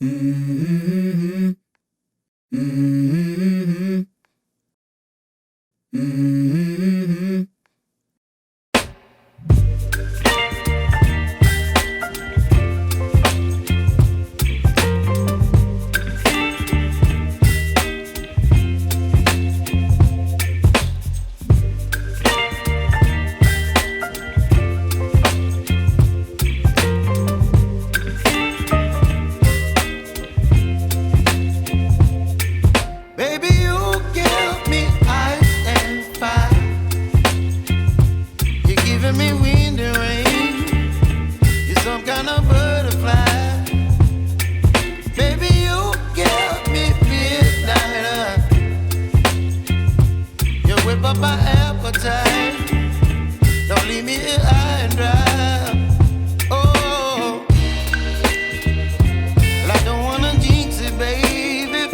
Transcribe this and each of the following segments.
Mm-hmm. Mm-hmm. Mm-hmm. Baby, you give me ice and fire. You're giving me wind and rain. You're some kind of butterfly. Baby, you give me midnight. You whip up my appetite. Don't leave me here high and dry. Oh, well, I don't wanna jinx it, baby.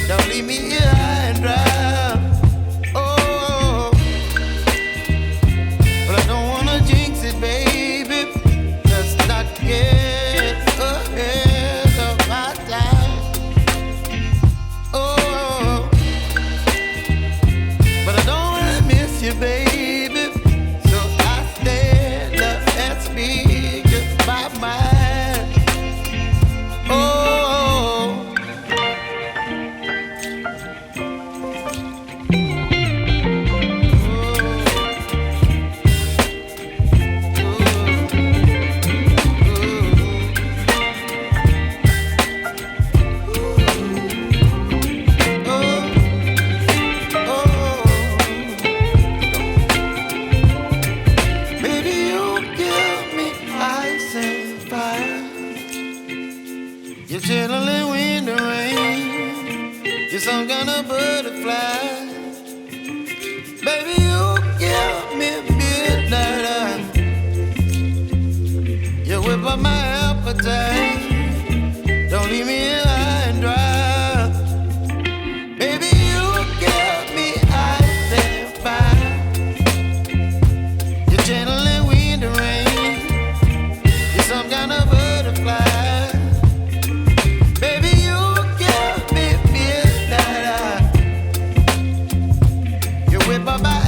Don't leave me here high and dry. Oh, but I don't wanna jinx it, baby. Let's not get ahead of my time. Oh, but I don't wanna miss you, baby. So I stand up and speak just my mind. Oh. You're chilling wind and rain. You're some kind of butterfly. Baby, you give me midnight. You whip up my appetite. Don't leave me here high and dry. Baby, you give me ice and fire. You're channeling wind and rain. You're some kind of butterfly. Bye-bye.